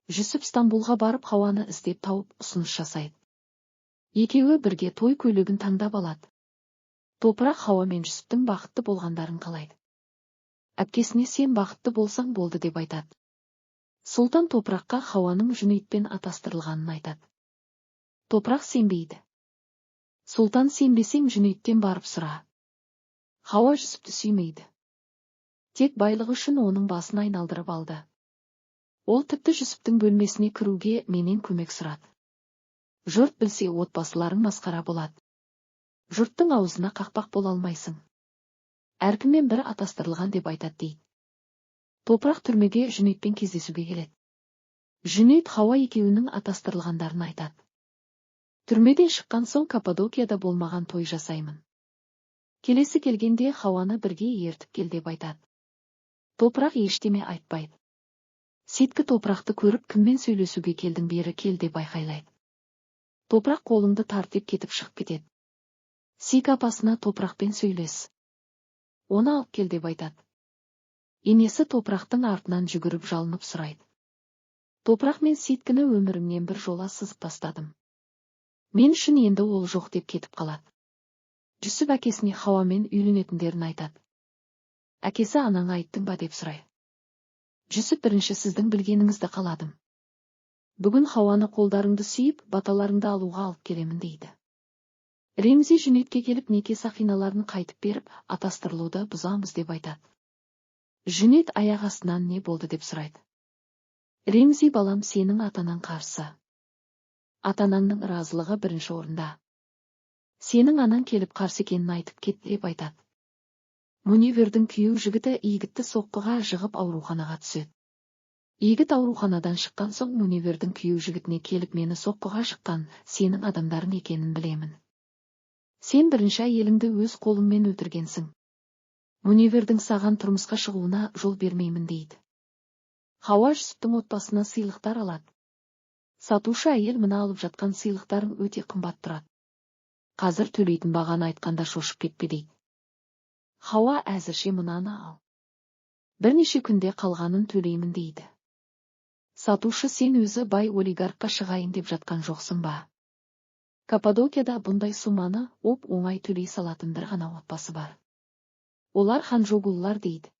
Жүсіп Стамбулға барып Хауаны іздеп тауып ұсыныс жасайды. Екеуі бірге той көйлегін таңдап алады. Топырақ Хауа мен Жүсіптің бақытты болғандарын қалайды. Әпкесіне сен бақытты болсаң болды деп айтады. Сұлтан Топыраққа Хауаның Жүнитпен атастырылғанын айтады. Топырақ сенбейді. Сұлтан сенбесең Жүниттен барып сұра. Хауа Жүсіпті сүймейді. Тек байлығы үшін оның басын айналдырып алды. Ол тіпті Жүсіптің бөлмесіне кіруге менен көмек сұрады. Жұрт білсе отбасыларың масқара болады. Жұрттың аузына қақпақ бола алмайсың. Әркіммен бір атастырылған деп айтады дейді. Топырақ түрмеге Жүнитпен кездесуге келеді. Жүнит Хауа екеуінің атастырылғандарын айтады. Түрмеден шыққан соң Каппадокияда болмаған той жасаймын. Келесі келгенде Хауаны бірге ертіп кел деп айтады. Топырақ ештеме айтпайды. Сеткі Топырақты көріп кіммен сөйлесуге келдің бері кел деп айқайлайды. Топырақ қолыңды тартып кетіп шығып кетеді. Сик апасына Топырақпен сөйлес. Оны алып кел деп айтады. Енесі Топырақтың артынан жүгіріп жалынып сұрайды. Топырақ мен Сеткіні өмірімнен бір жола сызып тастадым. Мен үшін енді ол жоқ деп кетіп қалады. Жүсіп әкесіне Хауамен үйленетіндерін айтады. Әкесі анаң айттың ба деп сұрайды. Жүсіп бірінші сіздің білгеніңізді қаладым. Бүгін Хауаны қолдарыңды сүйіп, баталарыңды алуға алып келемін дейді. Ремзи Жүнитке келіп неке сақиналарын қайтып беріп, атастырылуды бұзамыз деп айтады. Жүнит аяқ астынан не болды деп сұрайды. Ремзи балам сенің атанаң қарсы. Атанаңның разылығы бірінші орында. Сенің анаң келіп қарсы екенін айтып кет деп айтады. Муневердің күйеу жігіті Игітті соққыға жығып ауруханаға түседі. Игіт ауруханадан шыққан соң Муневердің күйеу жігітіне келіп мені соққыға жыққан сенің адамдарың екенін білемін. Сен бірінші әйеліңді өз қолыңмен өлтіргенсің. Муневердің саған тұрмысқа шығуына жол бермеймін дейді. Хауа Жүсіптің отбасына сыйлықтар алады. Сатушы әйел мына алып жатқан сыйлықтарың өте қымбат тұрады. Қазір төлейтін бағаны айтқанда шошып кетпе дейді. Хауа әзірше мынаны ал. Бірнеше күнде қалғанын төлеймін дейді. Сатушы сен өзі бай олигархқа шығайын деп жатқан жоқсың ба? Каппадокияда бұндай суманы оңай төлей салатын бір ғана отбасы бар. Олар ханжогуллар дейді.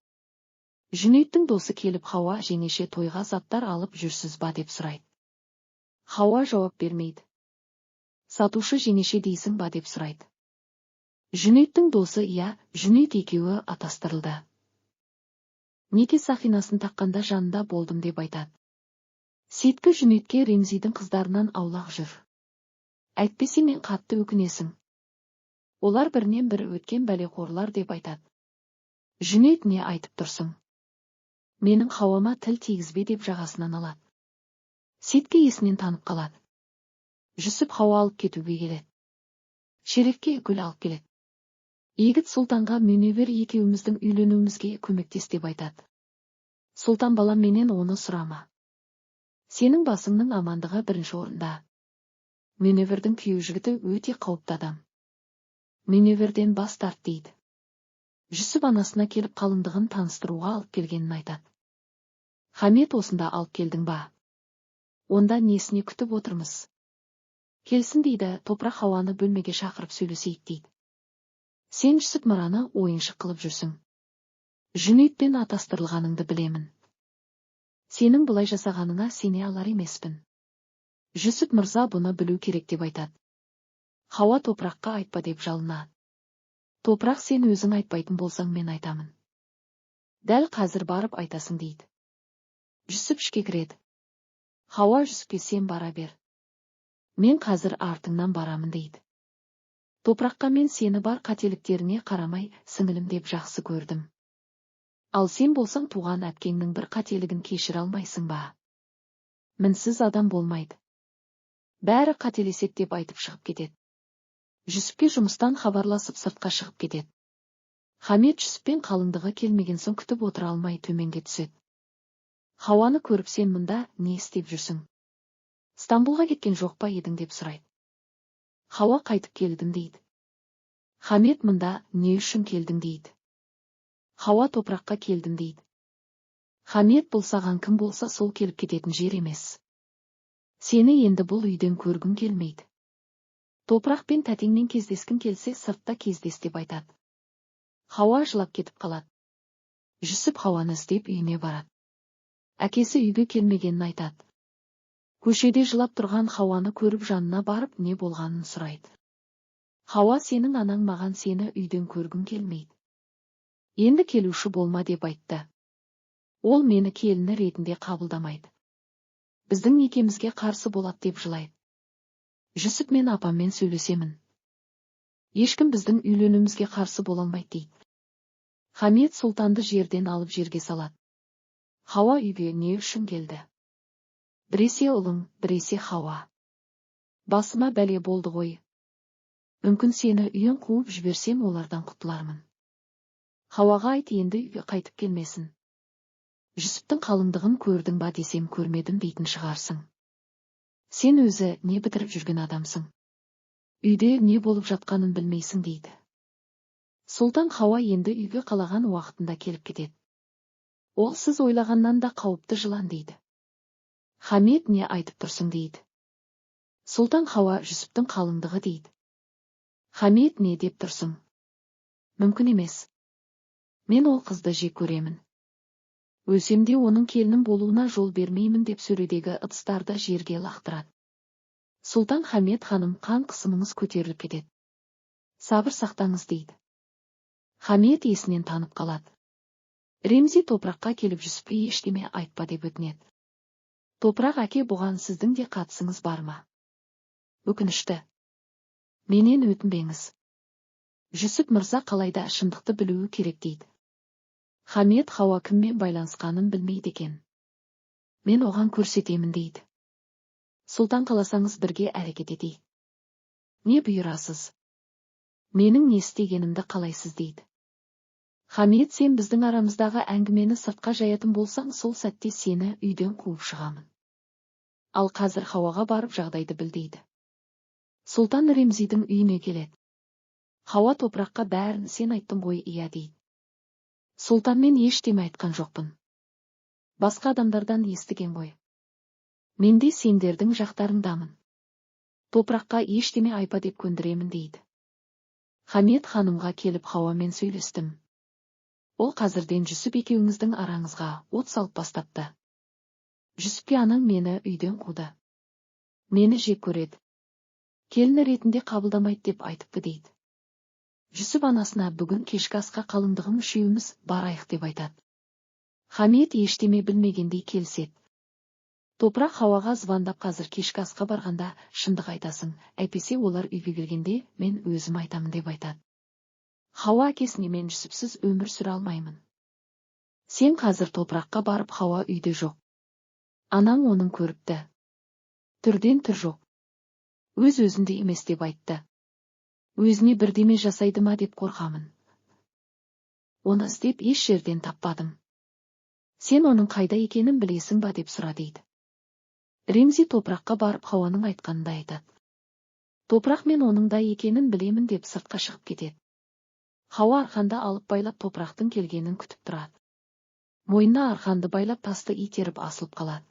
Жүниттің досы келіп Хауа жеңеше тойға заттар алып жүрсіз ба деп сұрайды. Хауа жауап бермейді. Сатушы жеңеше дейсің ба деп сұрайды. Жүниттің досы Жүнит екеуі атастырылды. Неке сақинасын таққанда жанында болдым деп айтады. Сеткі Жүнитке Ремзидің қыздарынан аулақ жүр. Әйтпесе мен қатты өкінесің. Олар бірінен бірі өткен бәлеқорлар деп айтады. Жүнит не айтып тұрсың? Менің Хауама тіл тигізбе деп жағасынан алады. Сеткі есінен танып қалады. Жүсіп Хауа алып кетуге келеді. Шерекке гүл алып келеді. Игіт сұлтанға Муневер екеуміздің үйленуімізге көмектес деп айтады. Сұлтан балам менен оны сұрама. Сенің басыңның амандығы бірінші орында. Муневердің күйеу жігіті өте қауіпті адам. Муневерден бас тарт дейді. Жүсіп анасына келіп қалыңдығын таныстыруға алып келгенін айтады. Хамет осында алып келдің ба? Онда несіне күтіп отырмыз? Келсін дейді, Топырақ Хауаны бөлмеге шақырып сөйлесейік дейді. Сен Жүсіп мұраны ойыншық қылып жүрсің. Жүнитпен атастырылғаныңды білемін. Сенің бұлай жасағаныңа сене алар емеспін. Жүсіп мырза бұны білу керек деп айтады. Хауа Топыраққа айтпа деп жалынады. Топырақ сен өзің айтпайтын болсаң мен айтамын. Дәл қазір барып айтасың дейді. Жүсіп ішке кіреді. Хауа Жүсіпке сен бара бер. Мен қазір артыңнан барамын дейді. Топыраққа мен сені бар қателіктеріне қарамай сіңілім деп жақсы көрдім. Ал сен болсаң туған әпкеңнің бір қателігін кешіре алмайсың ба? Мінсіз адам болмайды. Бәрі қателесек деп айтып шығып кетеді. Жүсіпке жұмыстан хабарласып сыртқа шығып кетеді. Хамет Жүсіппен қалыңдығы келмеген соң күтіп отыра алмай төменге түседі. Хауаны көріп сен мұнда не істеп жүрсің? Стамбулға кеткен жоқ па едің деп сұрайды. Хауа қайтып келдім дейді. Хамет мұнда не үшін келдің дейді. Хауа Топыраққа келдім дейді. Хамет бұл саған кім болса сол келіп кететін жер емес. Сені енді бұл үйден көргім келмейді. Топырақ пен тәтеңмен кездескін келсе сыртта кездес деп айтады. Хауа жылап кетіп қалады. Жүсіп Хауаны іздеп үйіне барады. Әкесі үйге келмегенін айтады. Көшеде жылап тұрған Хауаны көріп жанына барып не болғанын сұрайды. Хауа, сенің анаң маған сені үйден көргім келмейді. Енді келуші болма деп айтты. Ол мені келіні ретінде қабылдамайды. Біздің некемізге қарсы болады деп жылайды. Жүсіп, мен апаммен сөйлесемін. Ешкім біздің үйленуімізге қарсы бола алмайды дейді. Хамет сұлтанды жерден алып жерге салады. Хауа үйге не үшін келді? Біресе ұлың, біресе Хауа. Басыма бәле болды ғой. Мүмкін сені үйін қуып жіберсем олардан құтылармын. Хауаға айт енді үйге қайтып келмесін. Жүсіптің қалыңдығын көрдің ба десем көрмедім дейтін шығарсың. Сен өзі не бітіріп жүрген адамсың? Үйде не болып жатқанын білмейсің дейді. Сұлтан Хауа енді үйге қалаған уақытында келіп кетеді. Ол сіз ойлағаннан да қауіпті жылан дейді. Хамет, не айтып тұрсың дейді. Сұлтан Хауа, Жүсіптің қалыңдығы дейді. Хамет, не деп тұрсың? Мүмкін емес. Мен ол қызды жек көремін. Өлсемде оның келінім болуына жол бермеймін деп сөредегі ыдыстарды жерге лақтырады. Сұлтан Хамет, ханым, қан қысымыңыз көтеріліп кетеді. Сабыр сақтаңыз дейді. Хамет есінен танып қалады. Ремзи Топыраққа келіп Жүсіпке ештеме айтпа деп өтінеді. Топырақ, әке, бұған сіздің де қатысыңыз бар ма? Өкінішті. Менен өтінбеңіз. Жүсіп мырза қалайда шындықты білуі керек дейді. Хамет, Хауа кіммен байланысқанын білмейді екен. Мен оған көрсетемін дейді. Сұлтан, қаласаңыз бірге әрекет етейік. Не бұйырасыз? Менің не істегенімді қалайсыз дейді. Хамет, сен біздің арамыздағы әңгімені сыртқа жаятын болсаң, сол сәтте сені үйден қуып шығамын. Ал қазір Хауаға барып жағдайды біл дейді. Сұлтан Ремзидің үйіне келеді. Хауа Топыраққа бәрін сен айттың ғой, иә дейді. Сұлтан, мен ештеме айтқан жоқпын. Басқа адамдардан естіген ғой. Мен де сендердің жақтарыңдамын. Топыраққа ештеме айпа деп көндіремін дейді. Хамет, ханымға келіп Хауамен сөйлестім. Ол қазірден Жүсіп екеуіңіздің араңызға от салып бастапты. Жүсіпке анаң мені үйден қуды. Мені жек көреді. Келіні ретінде қабылдамайды деп айтыпты дейді. Жүсіп анасына бүгін кешкі асқа қалыңдығым үшеуміз барайық деп айтады. Хамет ештеме білмегендей келіседі. Топырақ Хауаға звондап, қазір кешкі асқа барғанда шындық айтасың, әйтпесе олар үйге келгенде мен өзім айтамын деп айтады. Хауа, әкесіне, мен Жүсіпсіз өмір сүре алмаймын. Сен қазір Топыраққа барып, Хауа үйде жоқ. Анаң оның көріпті. Түрден түр жоқ. Өз-өзінде емес деп айтты. Өзіне бірдеме жасайды ма деп қорқамын. Оны іздеп еш жерден таппадым. Сен оның қайда екенін білесің ба деп сұра дейді. Ремзи Топыраққа барып Хауаның айтқанында айтады. Топырақ, мен оның да екенін білемін деп сыртқа шығып кетеді. Хауа арқанды алып байлап Топырақтың келгенін күтіп тұрады. Мойнына арқанды байлап тасты итеріп асылып қалады.